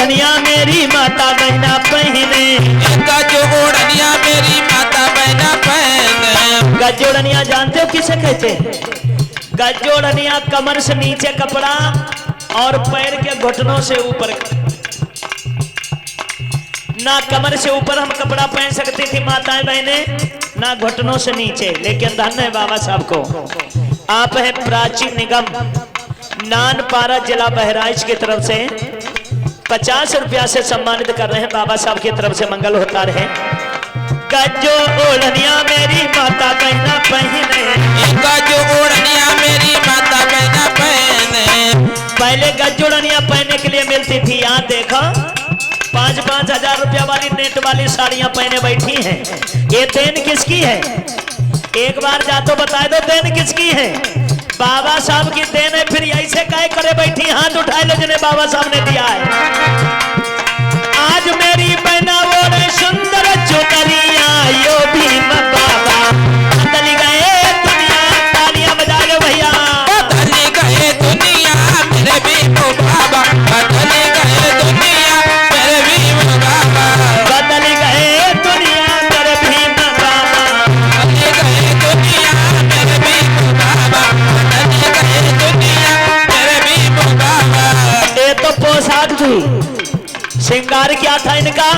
ओढ़निया मेरी माता बहना पहने, गज ओढ़निया मेरी माता बहना पहने। गज ओढ़निया जानते हो किसे कहते हैं? गज ओढ़निया कमर से नीचे कपड़ा और पैर के घुटनों से ऊपर, ना कमर से ऊपर हम कपड़ा पहन सकती थी माताएं बहने, ना घुटनों से नीचे। लेकिन धन्य है बाबा साहब को, आप है प्राचीन निगम नानपारा जिला बहराइच की तरफ से 50 रुपया से सम्मानित कर रहे हैं। बाबा साहब की तरफ से मंगल होता रहे। गज ओढ़निया मेरी माता बहना पहने, गज ओढ़निया मेरी माता बहना पहने। पहले गज ओढ़निया पहनने के लिए मिलती थी, यहाँ देखो 5-5 हजार रुपया वाली नेट वाली साड़ियां पहने बैठी हैं। ये देन किसकी है? एक बार जा तो बता दो देन किसकी है? बाबा साहब की देन है। फिर ऐसे काहे करे बैठी? हाथ उठाए लो जिन्हें बाबा साहब ने दिया है। आज मेरी बहना वो रे सुंदर चुनरिया, यो भीम बाबा बदल गए दुनिया। तालियां बजा लो भैया। बदल गए दुनिया मेरे भीम बाबा, बदल गए दुनिया मेरे भीम बाबा, बदल गए दुनिया मेरे भीम बाबा, बदल गए दुनिया मेरे भीम बाबा, बदल गए दुनिया मेरे भीम बाबा। ये तो पोशाक थी, श्रृंगार क्या था इनका?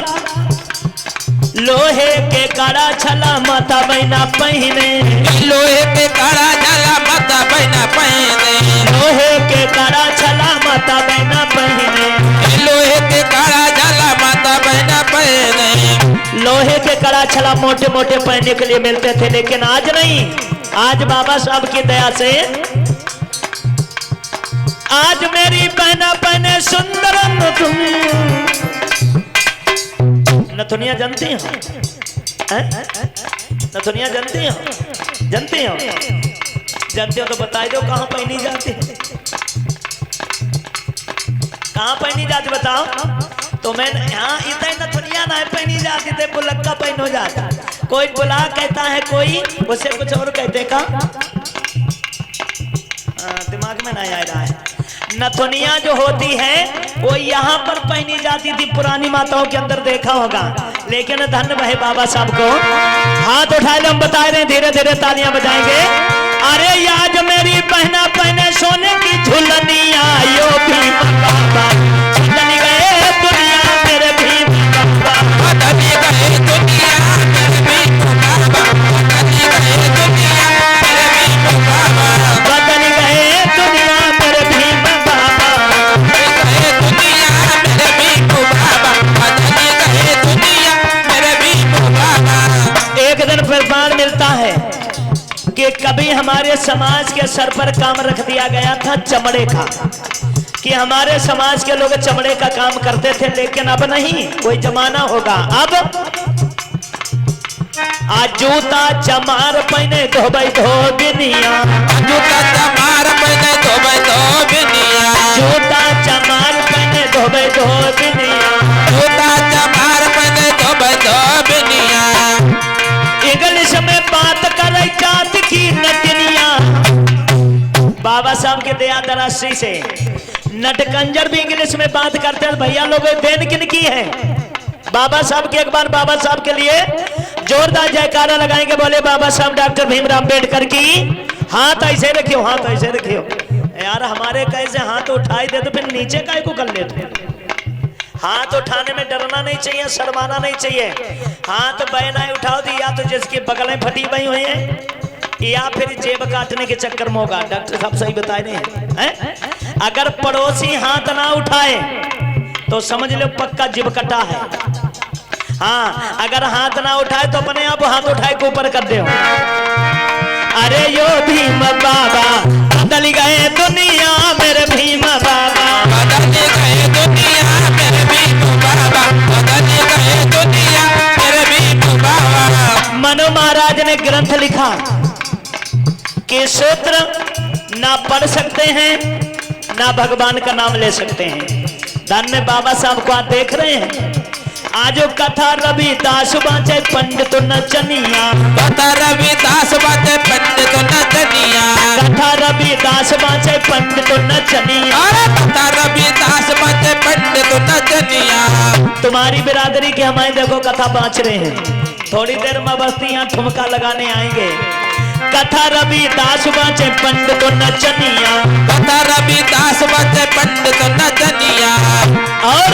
लोहे के कड़ा छला माता बहना पहने, लोहे के कड़ा छला माता बहना पहने, लोहे के कड़ा छला माता बहना पहने, लोहे के कड़ा छला माता बहना पहने। लोहे के कड़ा छला मोटे मोटे पहनने के लिए मिलते थे, लेकिन आज नहीं। आज बाबा साहब की दया से आज मेरी बहना पहने सुंदर नथुनिया जानती हो? नथुनिया जानती हो? जानती हो? जानते हो तो बता दो कहाँ पहनी जाती है? कहाँ पहनी जाती बताओ तो। मैं यहाँ इतना नथुनिया ना पहनी जाती थे, बुलक्का पहन हो जाता। कोई बुला कहता है, कोई उसे कुछ और कहते का दिमाग में नहीं आ रहा है। नथुनिया जो होती है वो यहाँ पर पहनी जाती थी, पुरानी माताओं के अंदर देखा होगा। लेकिन धन्य भाई बाबा साहब को हाथ उठाए लो, हम बता रहे हैं, धीरे धीरे तालियां बजाएंगे। अरे आज मेरी बहना पहने सोने की झुलनिया, यो भीम बाबा बदल गए दुनिया मेरे भीम बाबा, बदल गए दुनिया मेरे भीम बाबा, बदल गए दुनिया मेरे भीम बाबा, बदल गए दुनिया मेरे भीम बाबा, बदल गए दुनिया मेरे भीम बाबा, बदल गए दुनिया मेरे भीम बाबा। एक दिन प्रमाण मिलता है कि कभी हमारे समाज के सर पर काम रख दिया गया था चमड़े का, कि हमारे समाज के लोग चमड़े का काम करते थे। लेकिन अब नहीं, कोई जमाना होगा। अब आज जूता चमार पहने धोबई धोबिनिया, जूता चमार पहने धोबई धोबिनिया, जूता चमार पहने धोबई धोबिनिया, जूता चमार पहने धोबई धोबिनिया। इंग्लिश में बात करे जात की नटनिया। बाबा साहब के दया दराश्री से नटकंजर भी इंग्लिश में बात करते हैं। भैया लोग देन किन की है? बाबा साहब के। एक बार बाबा साहब के लिए जोरदार जयकारा लगाएंगे। बोले बाबा साहब डॉक्टर भीमराव अम्बेडकर की। हाथ ऐसे रखियो, हाथ ऐसे रखियो। यार हमारे कैसे हाथ उठाई दे तो फिर नीचे काय को कर लेते। हाथ उठाने में डरना नहीं चाहिए, शर्माना नहीं चाहिए। हाथ बैनाई उठाओ दी, या तो जिसकी बगलें फटी हुई हुई हैं या फिर जेब काटने के चक्कर में होगा। डॉक्टर साहब सही बता रहे हैं। अगर पड़ोसी हाथ ना उठाए तो समझ लो पक्का जिब कटा है। हाँ, अगर हाथ ना उठाए तो अपने आप हाथ उठाए के ऊपर कर दो। अरे यो भीम बाबा बदल गए दुनिया मेरे भीम बाबा, बदल गए दुनिया मेरे भीम बाबा, बदल गए दुनिया मेरे भीम बाबा। मनु महाराज ने ग्रंथ लिखा कि सूत्र ना पढ़ सकते हैं ना भगवान का नाम ले सकते हैं। धन्य बाबा साहब को आप देख रहे हैं। आज कथा रविदास बाचे पंडित नचनिया, कथा रविदास बाचे पंडित नचनिया, कथा रविदास बाचे पंडित नचनिया, अरे कथा रविदास बाचे पंडित नचनिया। दुनिया। तुम्हारी बिरादरी की हमारी देखो कथा बाँच रहे हैं, थोड़ी देर में बस्ती यहाँ ठुमका लगाने आएंगे। कथा रविदास बाँचे पंडित नचनिया, कथा रविदास बचे पंडित नचनिया। और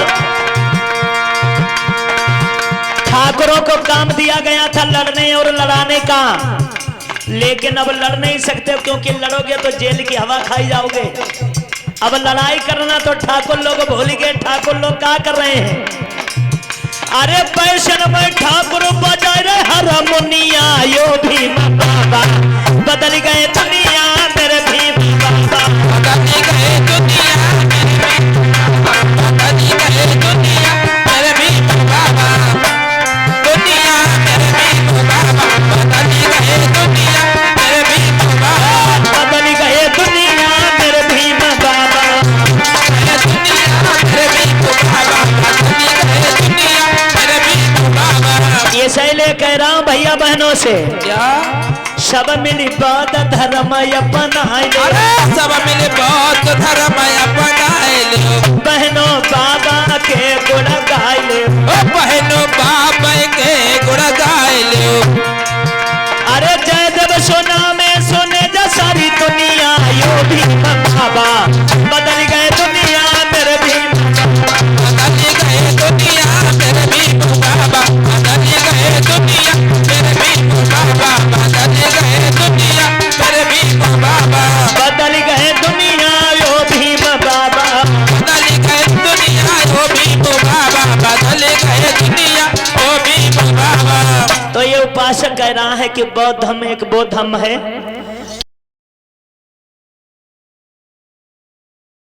ठाकुरों को काम दिया गया था लड़ने और लड़ाने का, लेकिन अब लड़ नहीं सकते क्योंकि लड़ोगे तो जेल की हवा खाई जाओगे। अब लड़ाई करना तो ठाकुर लोग भूल गए। ठाकुर लोग क्या कर रहे हैं? अरे पैशन में ठाकुर बजा रहे हारमोनिया, यो भीम बाबा बदल गए दुनिया मेरे भीम बाबा। बदल गए दुनिया बदल गए दुनिया मेरे भीम बाबा। दुनिया मेरे भीम बाबा बदल गए दुनिया मेरे भीम बाबा। बदल गए दुनिया मेरे भीम बाबा। दुनिया मेरे भीम बाबा बदल गए दुनिया मेरे भीम बाबा। ये सैले कह रहा हूं भैया बहनों से, क्या सब मिली बात धर्म अपनाए लो। अरे सब मिले बहुत धर्म अपनाए लो। बहनों बाबा के गुण गाए लो। ओ बहनों बाबा के गुण गाए लो। अरे जय देव सोना में सोने जा सारी दुनिया, यो भीम बाबा बदल गए दुनिया मेरे भीम। बदल गए दुनिया मेरे भीम बाबा बदल गए दुनिया मेरे भीम बाबा। बदल गए दुनिया मेरे भीम बाबा। बदल गए दुनिया यो भीम बाबा। बदल गए दुनिया ओ भीम बाबा। बदल गए दुनिया ओ भीम बाबा। तो ये उपासक कह रहा है कि बौद्ध धर्म एक बौद्ध धर्म है,